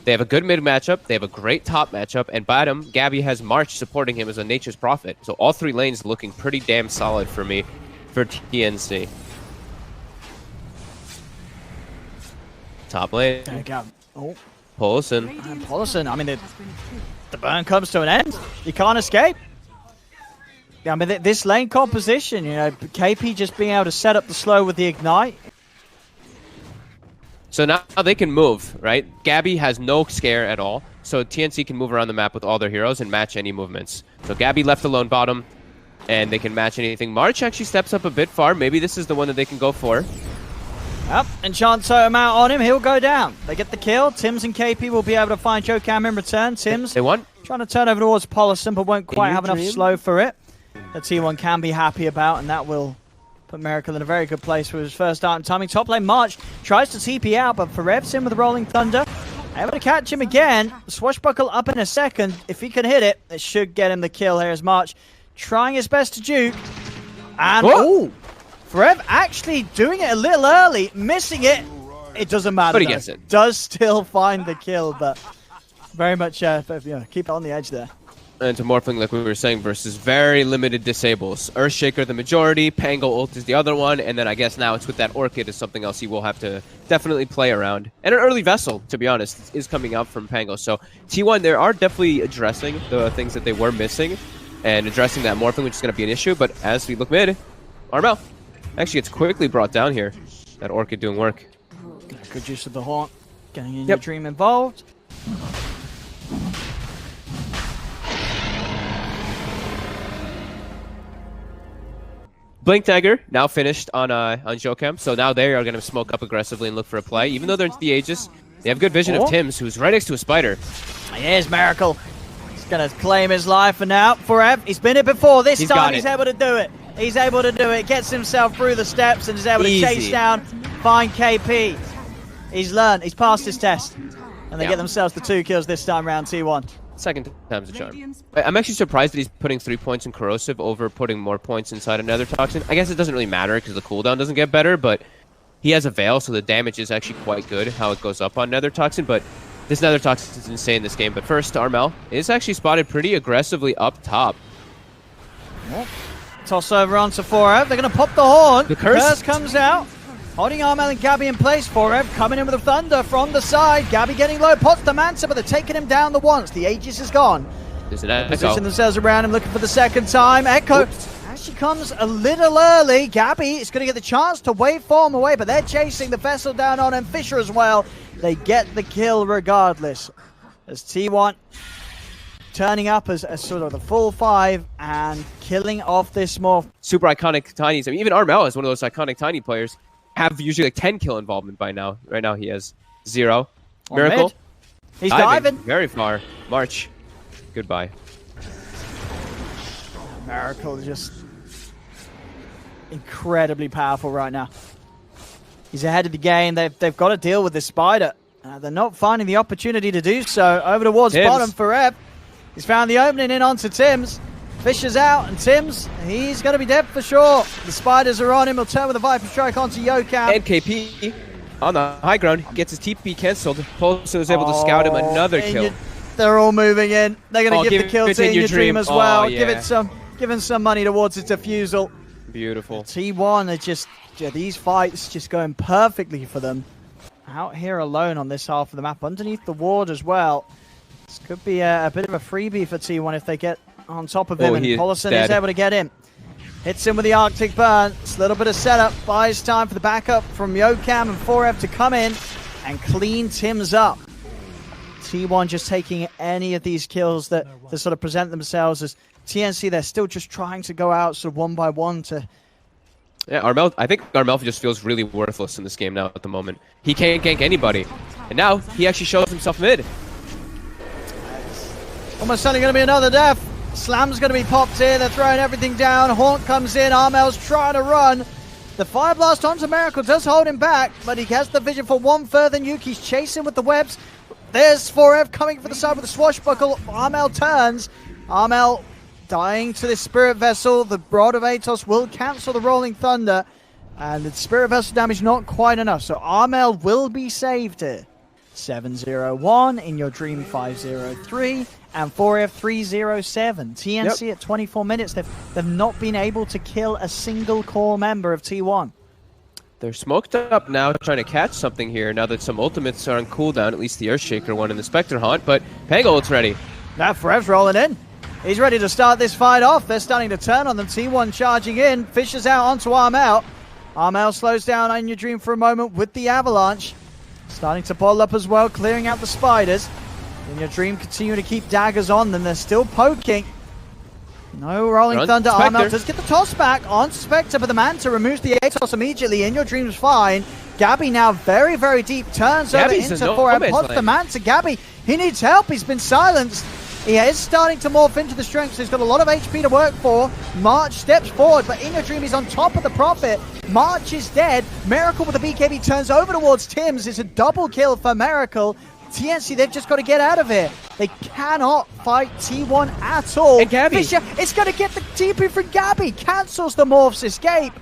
They have a good mid matchup, they have a great top matchup, and bottom, Gabby has March supporting him as a Nature's Prophet. So all 3 lanes looking pretty damn solid for me for TNC. Top lane. There you go. Oh. Paulson. Paulson, I mean, the burn comes to an end. You can't escape. Yeah, I mean, this lane composition, you know, KP just being able to set up the slow with the ignite. So now they can move, right? Gabby has no scare at all, so TNC can move around the map with all their heroes and match any movements. So Gabby left alone bottom, and they can match anything. March actually steps up a bit far. Maybe this is the one that they can go for. Yep, and Chance him out on him. He'll go down. They get the kill. Tims and KP will be able to find Joe Cam in return. Tims they won. Trying to turn over towards Paulson, but won't quite have enough slow for it. The T1 can be happy about, and that will put Miracle in a very good place for his first start and timing. Top lane March tries to TP out, but Farev's in with the Rolling Thunder. Able to catch him again. Swashbuckle up in a second. If he can hit it, it should get him the kill here as March trying his best to juke. And ooh, Farev actually doing it a little early, missing it. It doesn't matter. But he gets it. Does still find the kill, but very much keep it on the edge there. And to Morphling, like we were saying, versus very limited disables. Earthshaker the majority, Pango ult is the other one, and then I guess now it's with that Orchid is something else he will have to definitely play around. And an early Vessel, to be honest, is coming out from Pango. So T1, they are definitely addressing the things that they were missing and addressing that Morphling, which is going to be an issue. But as we look mid, Armel actually gets quickly brought down here. That Orchid doing work. Good use of the Haunt, getting in your Dream involved. Blink Dagger now finished on Jokem, so now they are going to smoke up aggressively and look for a play. Even though they're into the Aegis, they have good vision of Tims, who's right next to a Spider. Here's Miracle. He's going to claim his life for now. Forever. He's been it before. This time he's able to do it. He's able to do it. Gets himself through the steps and is able to chase down, find KP. He's learned. He's passed his test. And they get themselves the 2 kills this time round, T1. Second time's a charm. I'm actually surprised that he's putting 3 points in Corrosive over putting more points inside another Toxin. I guess it doesn't really matter because the cooldown doesn't get better, but he has a Veil, so the damage is actually quite good, how it goes up on Nether Toxin, but this Nether Toxin is insane this game. But first, Armel is actually spotted pretty aggressively up top. Toss over onto Forev. They're going to pop the Horn. The curse comes out. Holding Armel and Gabby in place. Forev coming in with the Thunder from the side. Gabby getting low. Pots the Mansa, but they're taking him down the once. The Aegis is gone. There's an Echo. Position themselves around him, looking for the second time. Echo actually comes a little early. Gabby is going to get the chance to waveform away, but they're chasing the Vessel down on him. Fisher as well. They get the kill regardless. As T1 turning up as sort of the full 5 and killing off this Morph. Super iconic Tinies. I mean, even Armel is one of those iconic Tiny players. Have usually like 10 kill involvement by now. Right now he has 0. Miracle. He's diving. Very far. March. Goodbye. Miracle just incredibly powerful right now. He's ahead of the game. They've got to deal with this Spider. They're not finding the opportunity to do so. Over towards bottom for Reb. He's found the opening in onto Tims. Fisher's out, and Tims, he's going to be dead for sure. The Spiders are on him. He'll turn with a Viper Strike onto Yokam. And KP on the high ground gets his TP cancelled. Paulson is able to scout him another kill. They're all moving in. They're going to give the kill to In Your Dream as well. Yeah. Give it some money towards its defusal. Beautiful. T1 are just, these fights just going perfectly for them. Out here alone on this half of the map, underneath the ward as well. This could be a bit of a freebie for T1 if they get on top of him, and Paulson is able to get in. Hits him with the Arctic Burn. It's a little bit of setup. Buys time for the backup from Yokam and Forev to come in and clean Tims up. T1 just taking any of these kills that sort of present themselves as TNC. They're still just trying to go out sort of one by one to... Yeah, Armel, I think Armel just feels really worthless in this game now at the moment. He can't gank anybody. And now he actually shows himself mid. Almost certainly going to be another death. Slam's going to be popped here. They're throwing everything down. Haunt comes in. Armel's trying to run. The Fire Blast onto Miracle does hold him back, but he has the vision for one further nuke. He's chasing with the webs. There's Forev coming for the side with the swashbuckle. Armel turns. Armel dying to this Spirit Vessel. The Rod of Atos will cancel the Rolling Thunder, and the Spirit Vessel damage not quite enough. So Armel will be saved here. 701, In Your Dream 503, and 4F 307. TNC at 24 minutes. They've not been able to kill a single core member of T1. They're smoked up now, trying to catch something here now that some ultimates are on cooldown, at least the Earthshaker one and the Spectre Haunt, but Pango ult's ready. Now Forev's rolling in. He's ready to start this fight off. They're starting to turn on them. T1 charging in. Fishes out onto Armel. Armel slows down In Your Dream for a moment with the Avalanche. Starting to bottle up as well, clearing out the spiders. In Your Dream continue to keep daggers on them. They're still poking. No Rolling Thunder. Armel does get the toss back on Spectre, but the Manta removes the A-toss immediately. In Your Dream's fine. Gabby now very, very deep. Turns over into 4M. Pots the Manta. Gabby, he needs help. He's been silenced. He is starting to morph into the strength, so he's got a lot of HP to work for. March steps forward, but In Your Dream is on top of the Prophet. March is dead. Miracle with the BKB turns over towards Tim's. It's a double kill for Miracle. TNC, they've just got to get out of here. They cannot fight T1 at all. And Gabby. Fisher is going to get the TP for Gabby. Cancels the Morph's escape.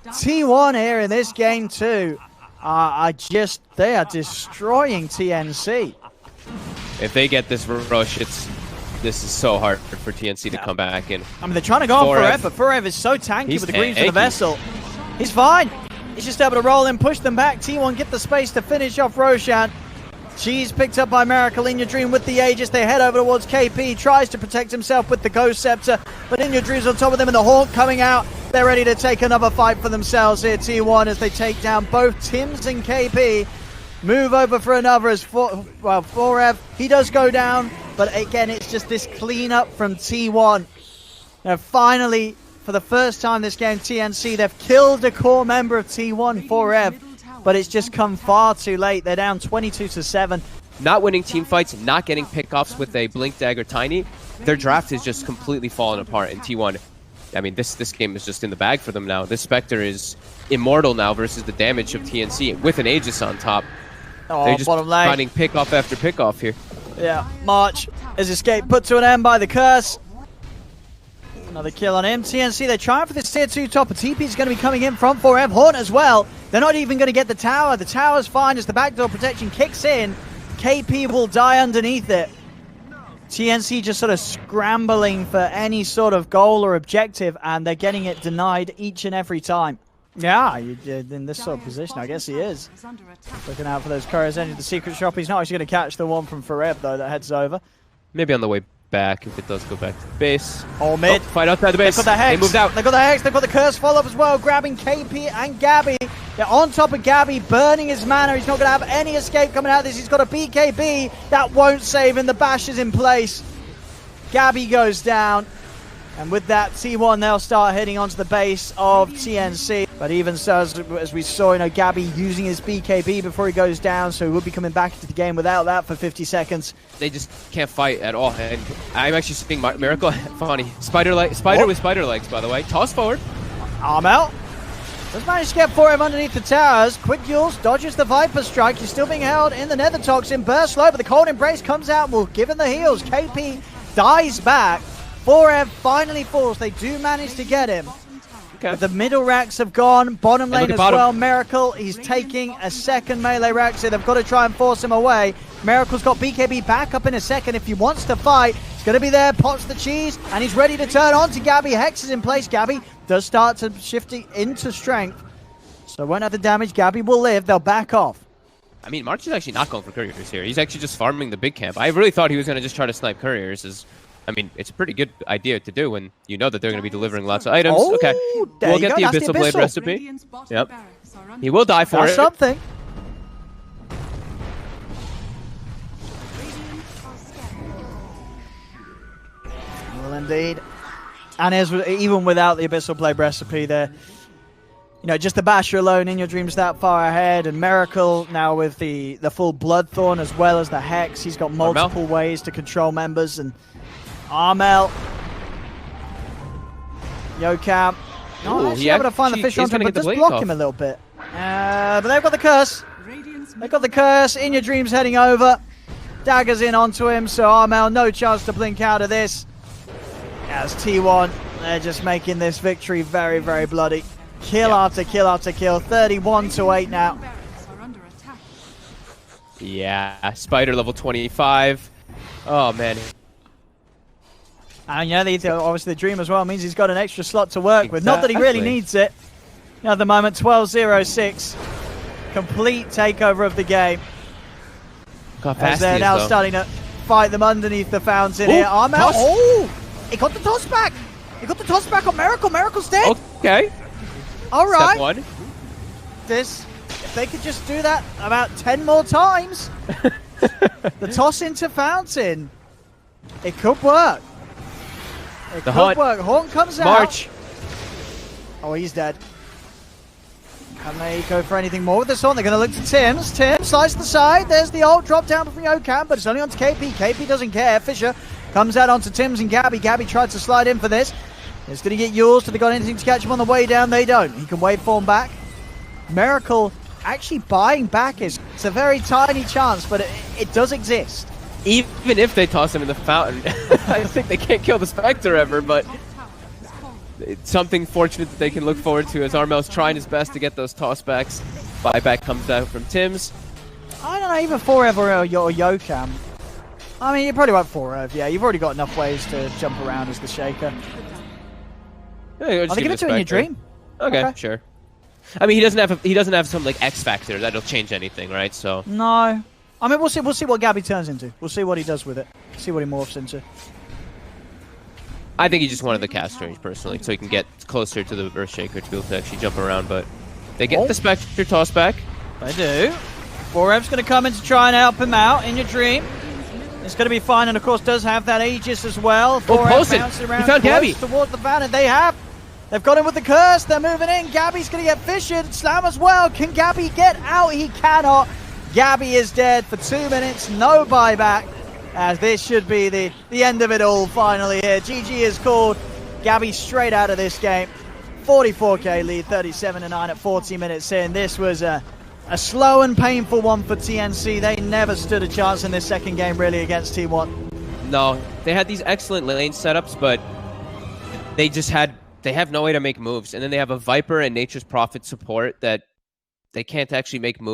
T1 here in this game too. They are destroying TNC. If they get this rush, this is so hard for TNC to come back in. I mean, they're trying to go on Forever. Forever is so tanky with the greens for the Vessel. He's fine. He's just able to roll in, push them back. T1 get the space to finish off Roshan. She's picked up by Miracle. In Your Dream with the Aegis. They head over towards KP. Tries to protect himself with the Ghost Scepter. But In Your Dream's on top of them and the Haunt coming out. They're ready to take another fight for themselves here, T1, as they take down both Tims and KP. Move over for another as 4F. He does go down. But again, it's just this cleanup from T1. Now, finally, for the first time this game, TNC, they've killed a core member of T1, 4F. But it's just come far too late. They're down 22-7. Not winning team fights, not getting pickoffs with a Blink Dagger Tiny. Their draft is just completely fallen apart in T1. I mean, this game is just in the bag for them now. This Spectre is immortal now versus the damage of TNC with an Aegis on top. Oh, they're just finding pickoff after pickoff here. Yeah, March is escaped, put to an end by the Curse. Another kill on him. TNC, they're trying for this tier 2 top. A TP is going to be coming in from 4M. Haunt as well. They're not even going to get the tower. The tower's fine as the backdoor protection kicks in. KP will die underneath it. TNC just sort of scrambling for any sort of goal or objective, and they're getting it denied each and every time. Yeah, in this sort of position, I guess he is. Looking out for those couriers into the secret shop. He's not actually going to catch the one from Foreb, though, that heads over. Maybe on the way back, if it does go back to the base. All mid. Oh, fight outside the base. They've got the Hex. They moved out. They've got the Hex. They've got the Curse follow-up as well, grabbing KP and Gabby. They're on top of Gabby, burning his mana. He's not going to have any escape coming out of this. He's got a BKB. That won't save him. The bash is in place. Gabby goes down. And with that, T1, they'll start heading onto the base of TNC. But even so, as we saw, Gabby using his BKB before he goes down, so he will be coming back into the game without that for 50 seconds. They just can't fight at all. And I'm actually seeing Miracle. Funny. Spider with spider legs, by the way. Toss forward. Armel does manage to get 4M underneath the towers. Quick Jules dodges the Viper Strike. He's still being held in the Nether Toxin. Burst low, but the Cold Embrace comes out and will give him the heals. KP dies back. 4M finally falls. They do manage to get him. Okay. But the middle racks have gone. Bottom lane as well. Miracle, he's taking a second melee rack, so they've got to try and force him away. Miracle's got BKB back up in a second. If he wants to fight, he's going to be there. Pots the cheese, and he's ready to turn on to Gabby. Hex is in place. Gabby does start to shift into strength. So won't have the damage. Gabby will live. They'll back off. I mean, March is actually not going for couriers here. He's actually just farming the big camp. I really thought he was going to just try to snipe couriers. I mean, it's a pretty good idea to do when you know that they're going to be delivering lots of items. Oh, okay, we'll get the Abyssal Blade recipe. Yep. He will die for it. Something. Well, indeed. And even without the Abyssal Blade recipe there, just the Basher alone, In Your Dream's that far ahead, and Miracle now with the full Bloodthorn as well as the Hex. He's got multiple ways to control members, and Armel. Yocam. Not actually able to find the fish on him, but does block him a little bit. But they've got the Curse. They've got the Curse. In Your Dream's heading over. Daggers in onto him, so Armel, no chance to blink out of this. As T1, they're just making this victory very, very bloody. Kill after kill after kill. 31-8 now. Yeah, Spider level 25. Oh, man. And yeah, obviously the Dream as well means he's got an extra slot to work with. Not that he really needs it. At the moment, 12-0-6. Complete takeover of the game. As they're now starting to fight them underneath the fountain here. Arm out. Oh! He got the toss back. He got the toss back on Miracle. Miracle's dead. Okay. All right. Step one. If they could just do that about 10 more times. The toss into fountain. It could work. It could work. Horn comes out. March. Oh, he's dead. Can they go for anything more with this one? They're going to look to Tim's. Tim slides to the side. There's the ult drop down from Yokan, but it's only onto KP. KP doesn't care. Fisher comes out onto Tim's and Gabby. Gabby tried to slide in for this. It's going to get yours. Do they got anything to catch him on the way down? They don't. He can waveform back. Miracle actually buying back it's a very tiny chance, but it does exist. Even if they toss him in the fountain, I think they can't kill the Spectre ever, but it's something fortunate that they can look forward to as Armel's trying his best to get those tossbacks. Buyback comes out from Tim's. I don't know, even Forever or Yokan. I mean, you probably want Forever, yeah. You've already got enough ways to jump around as the Shaker. Yeah, I'll give it to you in your Dream. Okay, sure. I mean, he doesn't have some like X factor that'll change anything, right? So no. I mean, we'll see what Gabby turns into. We'll see what he does with it. See what he morphs into. I think he just wanted the cast range, personally, so he can get closer to the Earthshaker to be able to actually jump around, but they get the Spectre toss back. They do. Forev's going to come in to try and help him out in your Dream. It's going to be fine, and of course does have that Aegis as well. Posted! Bouncing around he found Gabby! Towards the fountain. They have. They've got him with the curse. They're moving in. Gabby's going to get fissured. Slam as well. Can Gabby get out? He cannot. Gabby is dead for 2 minutes. No buyback. As this should be the end of it all finally here. GG is called. Gabby straight out of this game. 44k lead, 37-9 at 40 minutes in. This was a slow and painful one for TNC. They never stood a chance in this second game really against T1. No, they had these excellent lane setups, but they have no way to make moves. And then they have a Viper and Nature's Prophet support that they can't actually make moves.